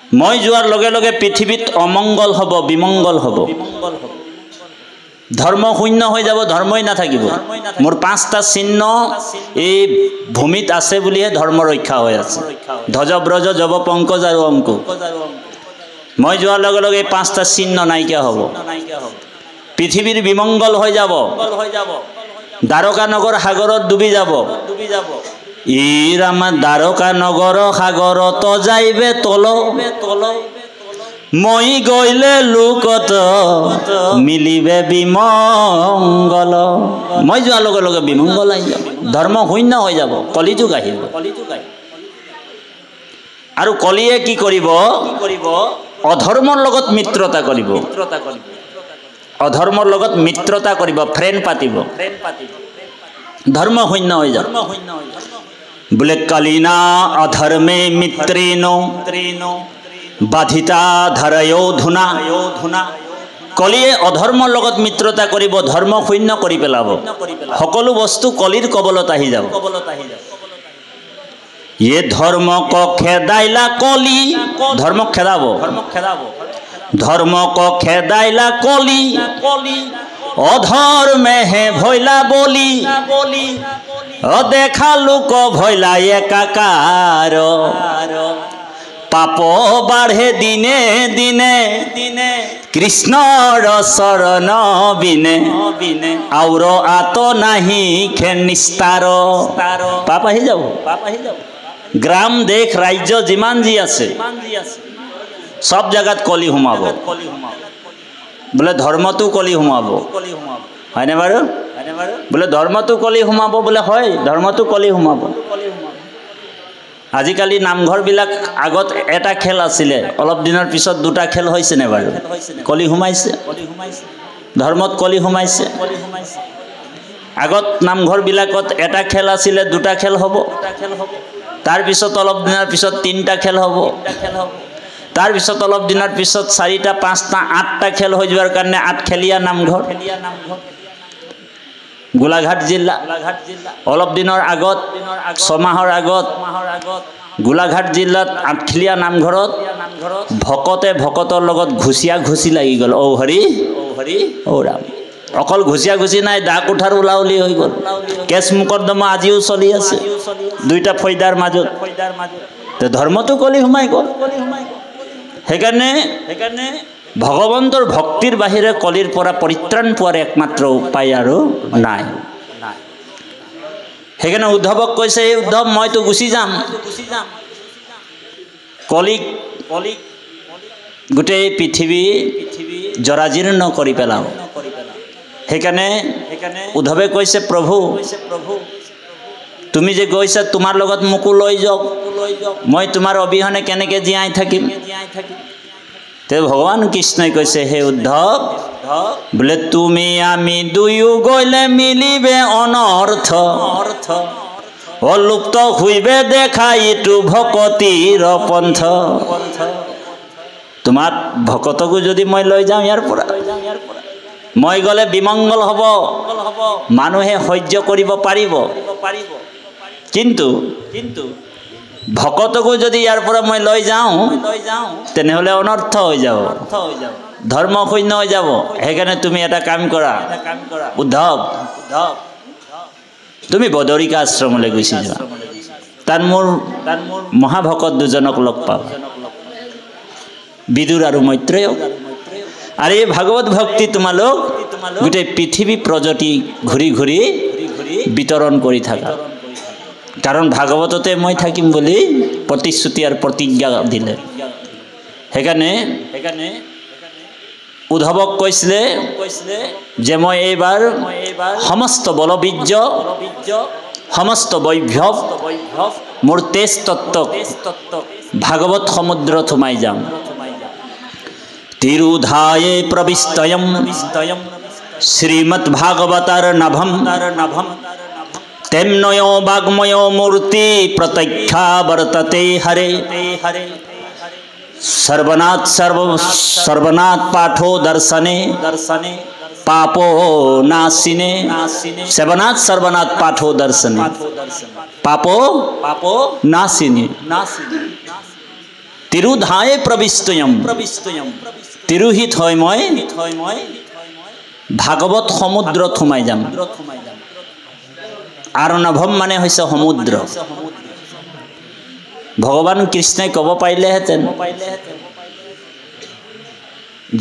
মই যোৱাৰ লগে লগে পৃথিৱীত অমংগল হ'ব, বিমংগল হ'ব। ধৰ্ম শূন্য হৈ যাব, ধৰ্মই নাথাকিব। মোৰ 5টা চিহ্ন এই ভূমিত আছে বুলিহে ধৰ্ম ৰক্ষা হৈ আছে। ধ্বজ ব্ৰজ যৱ পংকজ আৰু অংকু। মই যোৱাৰ লগে লগে এই 5টা চিহ্ন নাইকিয়া হ'ব। পৃথিৱীৰ বিমংগল হৈ যাব। দ্বাৰকা নগৰ সাগৰত ডুবি যাব। ইৰ আমাৰ দ্বাৰকা নগৰ সাগৰত যাইবে তল, মই গইলে লোকত মিলিবে বিমংগল। মই যোৱাৰ লগে লগে বিমংগল আহি যাব, ধৰ্ম শূন্য হৈ যাব, কলিযুগ আহিব। আৰু কলিয়ে কি কৰিব? অধৰ্মৰ লগত মিত্ৰতা কৰিব। অধৰ্মৰ লগত মিত্ৰতা কৰিব, ফ্ৰেণ্ড পাতিব, ধৰ্ম শূন্য হৈ যাব। বোলে কালিনা অধৰ্মে মিত্ৰেণ বাধিতা ধৰয়ো ধুনা। কলিয়ে অধৰ্মৰ লগত মিত্ৰতা কৰিব, ধৰ্ম শূন্য কৰি পেলাব। সকলো বস্তু কলিৰ কবলত আহি যাব। ये धर्म को खेदाइला कली, धर्म खेदाब, धर्म को खेदाइला कली, अधर्मे हे भैला बोली, देखा लुक भैला एकाकार। पाप बाढ़े दिने दिने कृष्णर शरण बिने, और आतो नहीं खे निस्तार। पाप ही जाओ, ग्राम देश राज्य जिमान जी आछे सब जगत कलि हुमाब। बोले धर्म तो कलि हुमाब, हयने बारू? बोले धर्म तो कलि हुमाब, बोले हय धर्म तो कलि हुमाब। आजिकाली नामघर बिलाक आगत एटा खेल आছিলে, अलप दिনৰ পিছত দুটা খেল হৈছে নে বাৰু? কলি হুমাইছে, ধৰ্মত কলি হুমাইছে। আগত নামঘৰ বিলাকত এটা খেল আছিলে, দুটা খেল হ'ব। তাৰ পিছত অলপ দিনৰ পিছত তিনটা খেল হ'ব। তাৰ পিছত অলপ দিনৰ পিছত 4টা 5টা 8টা খেল হৈ যোৱাৰ কাৰণে 8 খেলিয়া নামঘৰ। গোলাঘাট জিলা অলপ দিনৰ আগত 6 মাহৰ আগত গোলাঘাট জিলাত 8খেলীয়া নামঘৰত ভকতে ভকতৰ লগত ঘুচিয়া ঘুচি লাগি গ'ল। ঔ হৰি ঔ ৰাম। অকল ঘুচিয়া ঘুচি নাই, দা কোঠাৰ ওলাউলি হৈ গ'ল। কেছ মোকদ্দমা আজিও চলি আছে দুইটা ফৈদাৰ মাজত। ধৰ্মটো কলি সোমাই গ'ল। সেইকাৰণে ভগৱন্তৰ ভক্তিৰ বাহিৰে কলিৰ পৰা পৰিত্ৰাণ পোৱাৰ একমাত্ৰ উপায় আৰু নাই। সেইকাৰণে উদ্ধৱক কৈছে, এই উদ্ধৱ মইতো গুচি যাম, কলিক গোটেই পৃথিৱী জৰাজীৰ্ণ কৰি পেলাও। সেইকাৰণে উদ্ধৱে কৈছে, প্ৰভু তুমি যে গৈছা তোমাৰ লগত মোকো লৈ যাওক, মই তোমাৰ অবিহনে কেনেকে জীয়াই থাকিম। তে ভগৱান কৃষ্ণই কৈছে, হে উদ্ধৱ বোলে তুমি আমি দুয়ো গ'লে মিলিবে অনৰ্থ, অলুপ্ত হইবে দেখা ইটো ভকতিৰ পন্থ। তোমাক ভকতকো যদি মই লৈ যাওঁ ইয়াৰ পৰা, মই গ'লে বিমংগল হ'ব, মানুহে সহ্য কৰিব পাৰিব। কিন্তু ভকতকো যদি ইয়াৰ পৰা মই লৈ যাওঁ তেনেহ'লে অনৰ্থ হৈ যাব, ধৰ্ম শূন্য হৈ যাব। সেইকাৰণে তুমি এটা কাম কৰা উদ্ধৱ, তুমি বদৰিকা আশ্ৰমলৈ গুচি যোৱা, তাত মোৰ মহাভকত দুজনক লগ পাবা, বিদুৰ আৰু মৈত্ৰেয়। আৰু এই ভাগৱত ভক্তি তোমালোক গোটেই পৃথিৱী প্ৰজতি ঘূৰি ঘূৰি বিতৰণ কৰি থাকা। কাৰণ ভাগৱততে মই থাকিম বুলি প্ৰতিশ্ৰুতি আৰু প্ৰতিজ্ঞা দিলে। সেইকাৰণে উদ্ধৱক কৈছিলে যে মই এইবাৰ সমস্ত বলবীৰ্য সমস্ত বৈভৱ মোৰ তেজ তত্ত্ব ভাগৱত সমুদ্ৰত সোমাই যাম। তিৰুধায়ে প্ৰবিষ্টয়ম শ্ৰীমৎ ভাগৱতৰ নভম, তেম্নয় বাগ্ময় মূৰ্তি প্ৰত্যক্ষা বৰ্ততে হৰে। सर्वनाथ पाठो दर्शने पापो नाशिने। सर्वनाथ पाठो दर्शने पापो नाशिने। তিৰুধায়ে প্ৰবিষ্টয়ম তিৰুহিত হয় মই ভাগৱত সমুদ্ৰত সোমাই যাম। আৰ্ণৱম মানে হৈছে সমুদ্ৰ। ভগৱান কৃষ্ণই ক'ব পাৰিলেহেঁতেন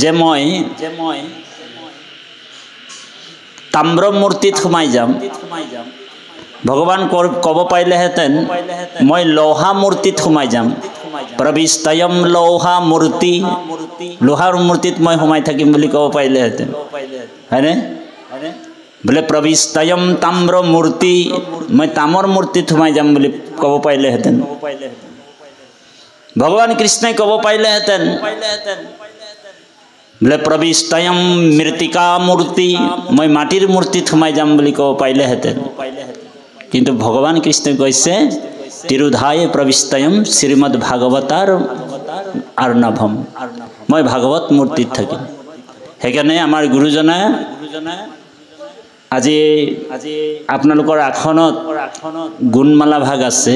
যে মই তাম্ৰ মূৰ্তিত সোমাই যাম। ভগৱান ক'ব পাৰিলেহেঁতেন মই লৌহা মূৰ্তিত সোমাই যাম। প্ৰবিষ্টয়ম লৌহা মূৰ্তি, লোহাৰ মূৰ্তিত মই সোমাই থাকিম বুলি ক'ব পাৰিলেহেঁতেন, হয়নে? বোলে প্ৰবিষ্টয়ম তাম্ৰ মূৰ্তি, মই তামৰ মূৰ্তিত সোমাই যাম বুলি ক'ব পাৰিলেহেঁতেন। ভগৱান কৃষ্ণই ক'ব পাৰিলেহেঁতেন বোলে প্ৰবিষ্টয়ম মৃত্তিকা মূৰ্তি, মই মাটিৰ মূৰ্তিত সোমাই যাম বুলি ক'ব পাৰিলেহেঁতেন। কিন্তু ভগৱান কৃষ্ণই কৈছে তিৰুধায়ে প্ৰবিষ্টয়ম শ্ৰীমদ ভাগৱতাৰ আৰ্ণৱম, মই ভাগৱত মূৰ্তিত থাকিম। সেইকাৰণে আমাৰ গুৰুজনাই আজি আপোনালোকৰ আসনত গুণমালা ভাগ আছে,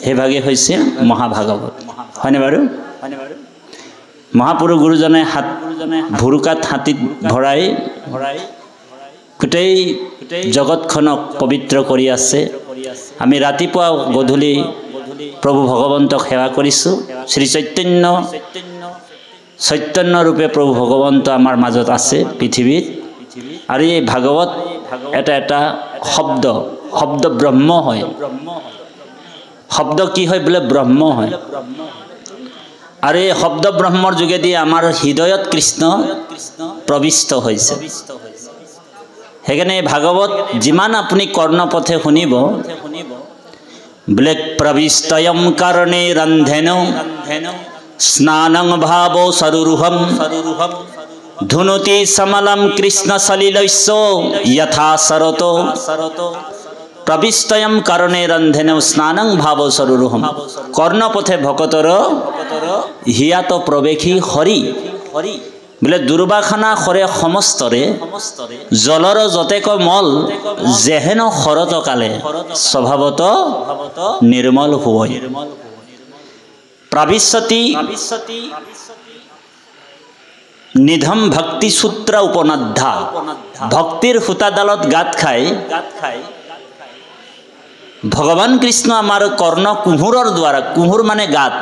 সেই ভাগে হৈছে মহাভাগৱত, হয়নে বাৰু? মহাপুৰুষ গুৰুজনে ভুৰুকাত হাতীত ভৰাই গোটেই জগতখনক পবিত্ৰ কৰি আছে। আমি ৰাতিপুৱা গধূলি প্ৰভু ভগৱন্তক সেৱা কৰিছোঁ। শ্ৰী চৈতন্য ৰূপে প্ৰভু ভগৱন্ত আমাৰ মাজত আছে পৃথিৱীত। আৰু এই ভাগৱত এটা শব্দ ব্ৰহ্ম হয়। শব্দ কি হয় বোলে? ব্ৰহ্ম হয়। আৰু এই শব্দ ব্ৰহ্মৰ যোগেদি আমাৰ হৃদয়ত কৃষ্ণ প্ৰবিষ্ট হৈছে। সেইকাৰণে ভাগৱত যিমান আপুনি কৰ্ণপথে শুনিব বোলে প্ৰবিষ্টয়ম কৰ্ণে ৰন্ধেন স্নানং ভাৱ সৰুৰুহম ধুনুতি সমলম কৃষ্ণ সলিলৈস্য যথা সরত প্রবিষ্টয়ম কর্ণে রন্ধেন স্নানং ভাব সরুরুহম। কর্ণপথে ভকতর হিয়াত প্রবেশী হরি বোলে দুর্বাখানা সরে সমস্তরে জলর যতেক মল যেহেন শরত কালে স্বভাবত নির্মল হুয়। প্রাবিশ্যতি নিধম ভক্তি সূত্র উপনদ্ধা, ভক্তির সূতাডালত গাঁত খাই ভগৱান কৃষ্ণ আমাৰ কৰ্ণ কুহুৰৰ দ্বাৰা, কুহুৰ মানে গাঁত,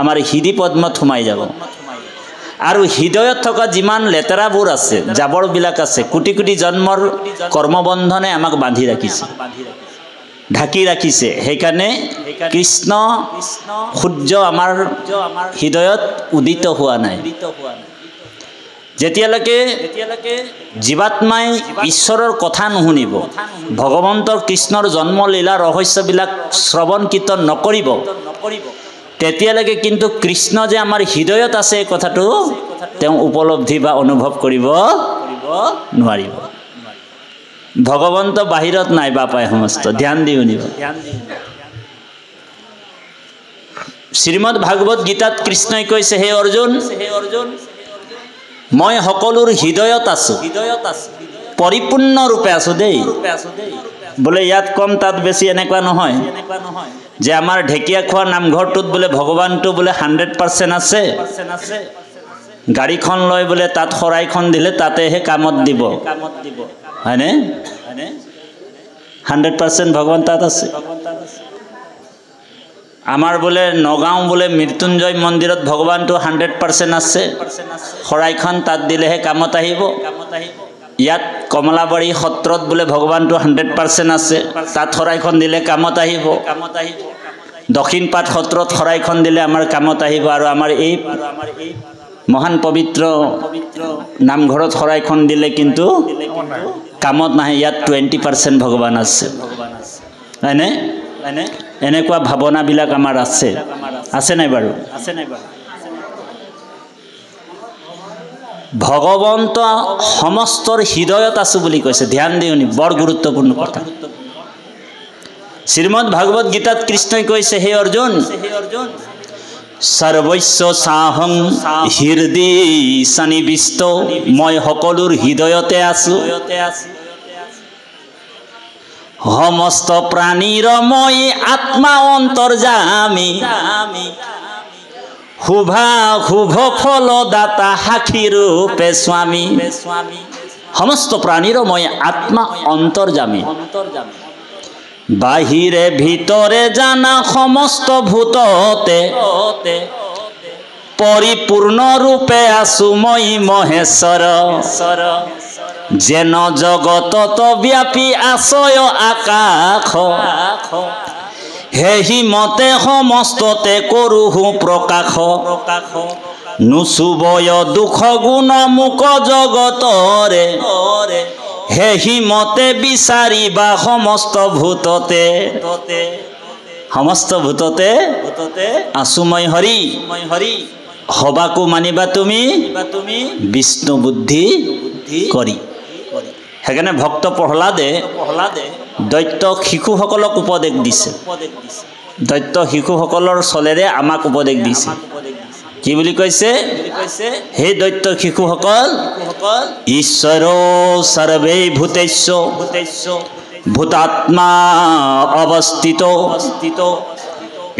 আমাৰ হৃদি পদ্মত সোমাই যাব। আৰু হৃদয়ত থকা যিমান লেতেৰাবোৰ আছে, জাবৰবিলাক আছে, কোটি কোটি জন্মৰ কৰ্মবন্ধনে আমাক বান্ধি ৰাখিছে, ঢাকি ৰাখিছে। সেইকাৰণে কৃষ্ণ সূৰ্য আমাৰ হৃদয়ত উদিত হোৱা নাই। যেতিয়ালৈকে জীৱাত্মাই ঈশ্বৰৰ কথা নুশুনিব, ভগৱন্তৰ কৃষ্ণৰ জন্মলীলা ৰহস্যবিলাক শ্ৰৱণ কীৰ্তন নকৰিব, তেতিয়ালৈকে কিন্তু কৃষ্ণ যে আমাৰ হৃদয়ত আছে এই কথাটো তেওঁ উপলব্ধি বা অনুভৱ কৰিব নোৱাৰিব। ভগৱন্ত বাহিৰত নাই বাপাই সমস্ত, ধ্যান দি শুনিব। শ্ৰীমদ ভাগৱত গীতাত কৃষ্ণই কৈছে, হে অৰ্জুন, মই সকলোৰ হৃদয়ত আছো, পৰিপূৰ্ণ ৰূপে আছো দেই। বোলে ইয়াত কম তাত বেছি এনেকুৱা নহয় যে আমাৰ ঢেকীয়াখোৱা নামঘৰটোত বোলে ভগৱানটো বোলে 100% আছে, গাড়ীখন লৈ বোলে তাত শৰাইখন দিলে তাতেহে কামত দিব, হয়নে? 100% ভগৱান তাত আছে। আমাৰ বোলে নগাঁও বোলে মৃত্যুঞ্জয় মন্দিৰত ভগৱানটো 100% আছে, শৰাইখন তাত দিলেহে কামত আহিব। ইয়াত কমলাবাৰী সত্ৰত বোলে ভগৱানটো 100% আছে, তাত শৰাইখন দিলে কামত আহিব। দক্ষিণ পাট সত্ৰত শৰাইখন দিলে আমাৰ কামত আহিব। আৰু আমাৰ এই মহান পবিত্ৰ নামঘৰত শৰাইখন দিলে কিন্তু কামত নাহে। ইয়াত 20% ভগৱান আছে, হয়নে? এনেকুৱা ভাৱনাবিলাক আমাৰ আছে নাই বাৰু? ভগৱন্ত সমস্তৰ হৃদয়ত আছো বুলি কৈছে। ধ্যান দি শুনি, বৰ গুৰুত্বপূৰ্ণ কথা। শ্ৰীমদ ভাগৱত গীতাত কৃষ্ণই কৈছে, হে অৰ্জুন, সৰ্বস্য সাহং হৃদি সন্নিবিষ্ট, মই সকলোৰ হৃদয়তে আছো। সমস্ত প্ৰাণীৰ মই আত্মা অন্তৰ্যামী, শুভা শুভ ফলদাতা সাক্ষী ৰূপে স্বামী সমস্ত প্ৰাণীৰ মই আত্মা অন্তৰ্যামী বাহিৰে ভিতৰে জানা সমস্ত ভূততে পৰিপূৰ্ণ ৰূপে আছো মই মহেশ্বৰ যেন জগতত ব্যাপী আছয় আকাশ হেহি মতে সমস্ততে কৰোহো প্ৰকাশ নুচুবয় দুখ গুণ মুক জগতৰে হেহি মতে বিচাৰিবা সমস্ত ভূততে আছো মই হৰি হবাকো মানিবা তুমি বিষ্ণু বুদ্ধি কৰি সেইকাৰণে ভক্ত প্ৰহ্লাদে দৈত্য শিশুসকলক উপদেশ দিছে দৈত্য শিশুসকলৰ চলেৰে আমাক উপদেশ দিছে কি বুলি কৈছে হে দৈত্য শিশুসকল ঈশ্বৰ সৰ্বে ভূতেস্য ভূতাত্মা অৱস্থিত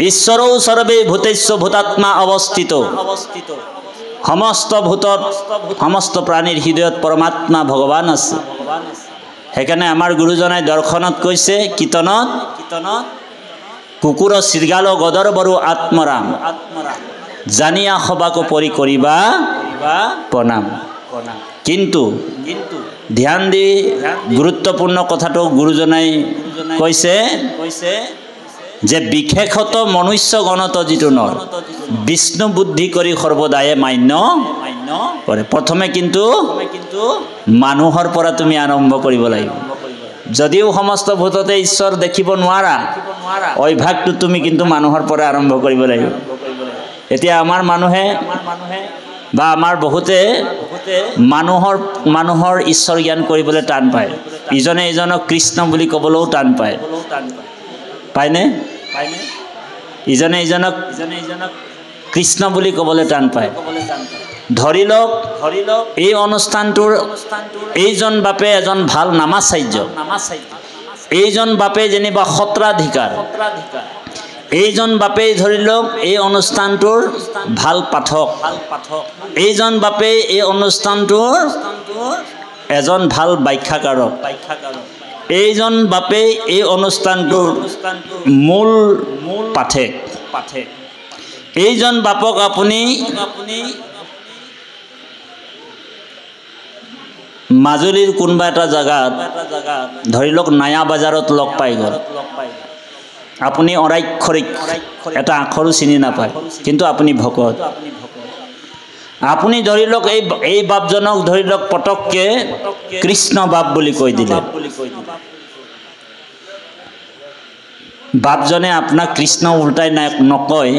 ঈশ্বৰ সৰ্বে ভূতেস্য ভূতাত্মা অৱস্থিত সমস্ত ভূতত সমস্ত প্ৰাণীৰ হৃদয়ত পৰমাত্মা ভগৱান আছে সেইকাৰণে আমাৰ গুৰুজনাই দৰ্শনত কৈছে কীৰ্তনত কুকুৰ শৃগাল গদৰ বৰু আত্মৰাম জানিয়া সবাকো পৰি কৰিবা প্ৰণাম কিন্তু ধ্যান দি গুৰুত্বপূৰ্ণ কথাটো গুৰুজনাই কৈছে যে বিশেষত মনুষ্য গণত যিটো নৰ বিষ্ণু বুদ্ধি কৰি সৰ্বদায়ে মান্য কৰে প্ৰথমে কিন্তু মানুহৰ পৰা তুমি আৰম্ভ কৰিব লাগিব যদিও সমস্ত ভূততে ঈশ্বৰ দেখিব নোৱাৰা অভ্যাসটো তুমি কিন্তু মানুহৰ পৰা আৰম্ভ কৰিব লাগিব এতিয়া আমাৰ মানুহে বা আমাৰ বহুতে মানুহৰ ঈশ্বৰ জ্ঞান কৰিবলৈ টান পায় ইজনে ইজনক কৃষ্ণ বুলি ক'বলৈও টান পায় পায়নে ইজনে ইজনক কৃষ্ণ বুলি ক'বলৈ টান পায় ধৰি লওক এই অনুষ্ঠানটোৰ এইজন বাপে এজন ভাল নামাচাৰ্য এইজন বাপে যেনিবা সত্ৰাধিকাৰ এইজন বাপেই ধৰি লওক এই অনুষ্ঠানটোৰ ভাল পাঠক এইজন বাপেই এই অনুষ্ঠানটোৰ এজন ভাল ব্যাখ্যাকাৰক এইজন বাপেই এই অনুষ্ঠানটোৰ মূল পাঠক এইজন বাপক আপুনি মাজুলীৰ কোনোবা এটা জাগাত ধৰি লওক নায়া বাজাৰত লগ পাই গ'ল আপুনি অৰাক্ষৰিক এটা আখৰো চিনি নাপায় কিন্তু আপুনি ভকত আপুনি ধৰি লওক এই বাপজনক ধৰি লওক পটককে কৃষ্ণ বাপ বুলি কৈ দিলে বাপজনে আপোনাক কৃষ্ণ উল্টাই নকয়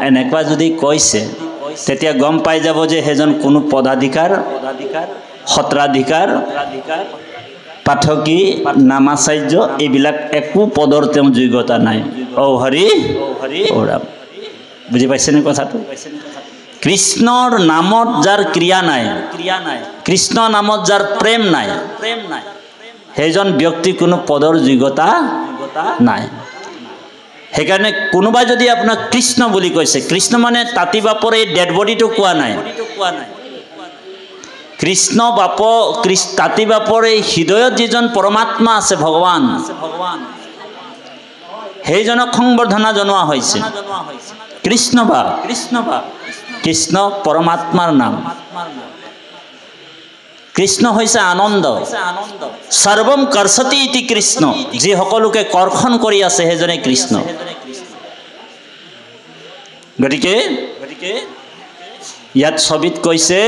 এনেকুৱা যদি কৈছে তেতিয়া গম পাই যাব যে সেইজন কোনো পদাধিকাৰ সত্ৰাধিকাৰ পাঠকী নামাচাৰ্য এইবিলাক একো পদৰ তেওঁ যোগ্যতা নাই হৰি ৰাম বুজি পাইছেনে কথাটো কৃষ্ণৰ নামত যাৰ ক্ৰিয়া নাই কৃষ্ণ নামত যাৰ প্ৰেম নাই সেইজন ব্যক্তি কোনো পদৰ যোগ্যতা নাই সেইকাৰণে কোনোবাই যদি আপোনাক কৃষ্ণ বুলি কৈছে কৃষ্ণ মানে তাঁতি বাপৰ এই ডেড বডিটো কোৱা নাই কৃষ্ণ বাপ তাঁতি বাপৰ এই হৃদয়ত যিজন পৰমাত্মা আছে ভগৱান সেইজনক সংবৰ্ধনা জনোৱা হৈছে কৃষ্ণ বাপ কৃষ্ণ পৰমাত্মাৰ নাম কৃষ্ণ হৈছে আনন্দ সৰ্বম কৰ্ষতি ইতি কৃষ্ণ যি সকলোকে কৰ্ষণ কৰি আছে সেইজনে কৃষ্ণ গতিকে ইয়াত ছবিত কৈছে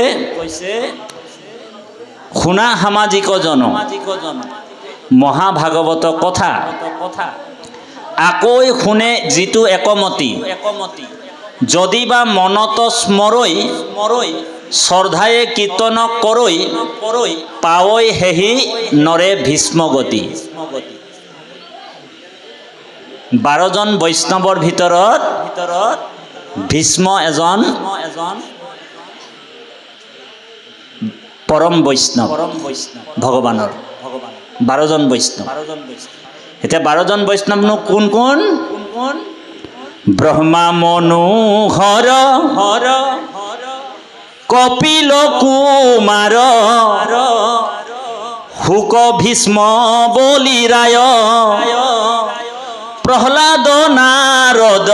শুনা সামাজিক জন মহাভাগৱত কথা আকৌ শুনে যিটো একমতি যদি বা মনত স্মৰৈ শ্ৰদ্ধায়ে কীৰ্তন কৰৈ পাৱৈ হেহি নৰে ভীষ্মগতি 12 জন বৈষ্ণৱৰ ভিতৰত ভীষ্ম এজন পৰম বৈষ্ণৱ ভগৱানৰ 12 জন বৈষ্ণৱ এতিয়া 12 জন বৈষ্ণৱনো কোন কোন ব্রহ্মা মনোহর হর কপিল কুমার হুক ভীষ্ম বলি রায় প্রহ্লাদ নারদ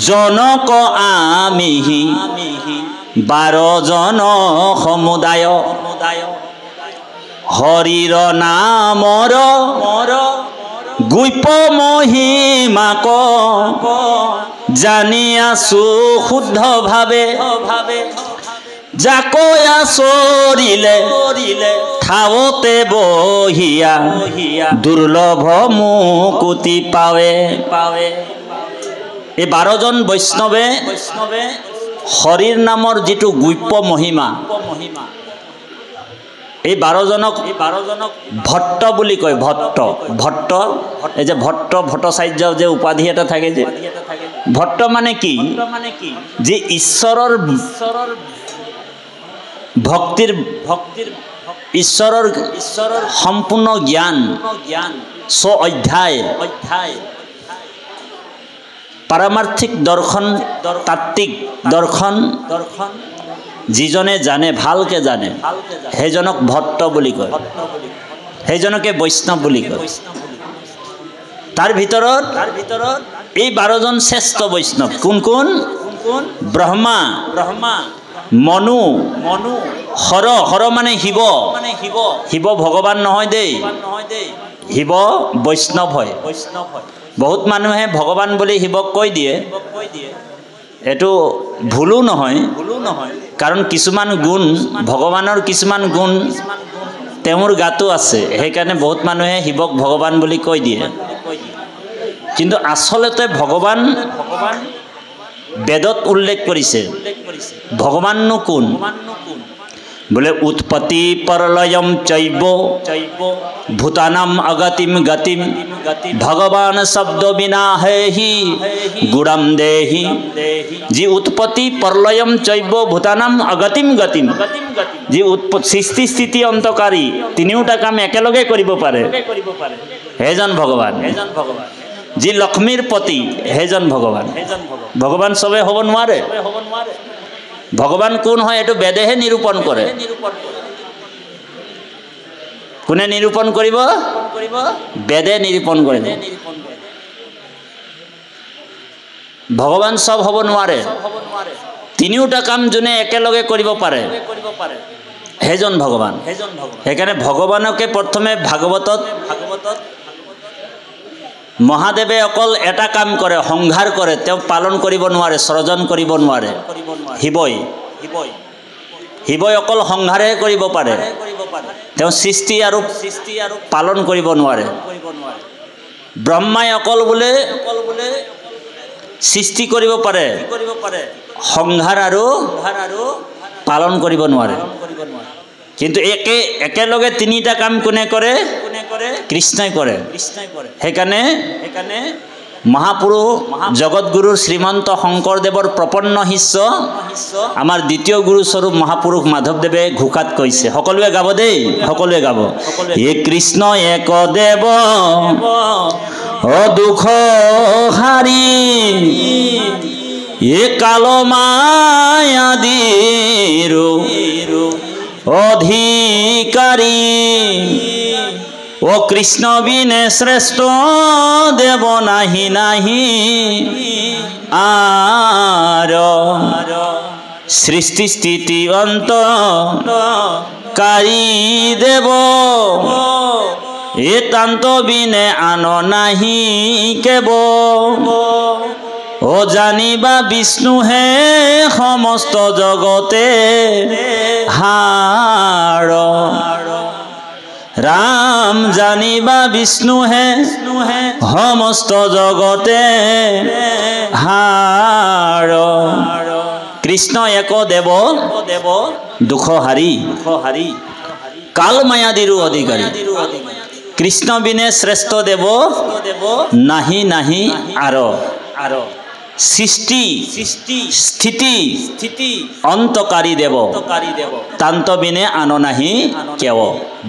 জনক আমিহি 12 জন সমুদায় হরির নামর গুপ্ত মহিমাক জানি আছো শুদ্ধ ভাবে জাকয়া চৰিলে ঠাৱতে বহিয়া দুৰ্লভ মুকুতি পাৱে এই 12 জন বৈষ্ণৱে হৰিৰ নামৰ যিটো গুপ্ত মহিমা এই 12 জনক ভট্ট বুলি কয় ভট্ট এই যে ভট্টাচাৰ্য যে উপাধি এটা থাকে যে ভট্ট মানে কি যে ঈশ্বৰৰ ভক্তিৰ ঈশ্বৰৰ সম্পূৰ্ণ জ্ঞান অধ্যায় পাৰমাৰ্থিক দৰ্শন তাত্ত্বিক দৰ্শন যিজনে জানে ভালকে জানে সেইজনক ভট্ট বুলি কয় সেইজনকে বৈষ্ণৱ বুলি কয় তাৰ ভিতৰত এই 12 জন শ্ৰেষ্ঠ বৈষ্ণৱ কোন কোন ব্ৰহ্মা মনু হৰ মানে শিৱ ভগৱান নহয় দেই শিৱ বৈষ্ণৱ হয় বহুত মানুহে ভগৱান বুলি শিৱক কৈ দিয়ে এটো ভুলো নহয় কাৰণ কিছুমান গুণ ভগৱানৰ কিছুমান গুণ তেওঁৰ গাতো আছে সেইকাৰণে বহুত মানুহে শিৱক ভগৱান বুলি কৈ দিয়ে কিন্তু আসলতে ভগৱান বেদত উল্লেখ কৰিছে ভগৱাননো কোন बोले उत्पत्ति परलयम चैव भूतानाम अगतिम गतिम भगवान शब्द बिना है ही गुणम देहि जी उत्पत्ति परलयम चैव भूतानाम अगतिम गतिम जी सृष्टि स्थिति अंतकारी तीनिटा काम एकेलगे करिब पारे हेजन भगवान जी लक्ष्मीर पति हेजन भगवान सबे हब नोवारे भगवान कोन है एटो बेदेहे निरूपण करे कोने निरूपण करिब बेदे निरूपण करिब भगवान सब हब नोवारे तीनिटा काम जने एकेलगे करिब पारे हेजन भगवान हेकाने भगवानके प्रथमे भागवतत महादेवे अकल एटा काम करे संहार करे ते पालन करिब नोवारे सृजन करिब नोवारे शिवई अकल संहारे करिब पारे ते सृष्टि आरु पालन करिब नोवारे ब्रह्माय अकल बोले सृष्टि करिब पारे संहार आरु पालन करिब नोवारे किन्तु एकेलगे तीनिटा काम कोने करे कृष्णय करे हेकाने महापुरुष जगतगुरु श्रीमंत शंकरदेवर प्रपन्न शिष्य आमार द्वितीय गुरु स्वरूप महापुरुष माधवदेवे घोषात कइसे सकलोए गाब देई सकलोए गाब हे कृष्ण एक देव दुख हारी ये काल माया दीरो अधिकारी ओ कृष्ण बिने श्रेष्ठ देव नाही आर सृष्टि स्थिति अंत कारी देव एतांत बिने आन नाही केव ओ जानिबा विष्णु है समस्त जगते हार राम जानिबा विष्णु है समस्त जगते हार कृष्ण एक देव दुख हारी काल मायादिरु अधिकारी कृष्ण बिने श्रेष्ठ देव नाही आरो सृष्टि स्थिति अंतकारी देव तांत बिने आन नाही केव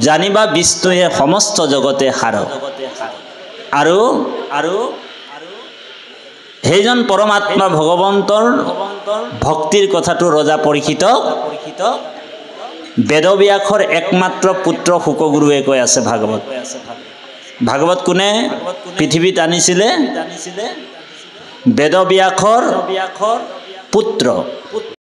जानिबा विष्णुए समस्त जगते हार आरो সেইজন পৰমাত্মা ভগৱন্তৰ ভক্তিৰ কথাটো ৰজা পৰীক্ষিত বেদব্যাসৰ একমাত্ৰ পুত্ৰ শুকগুৰুৱে কৈ আছে ভাগৱত। ভাগৱত কোনে পৃথিৱীত আনিছিলে? বেদব্যাসৰ পুত্ৰ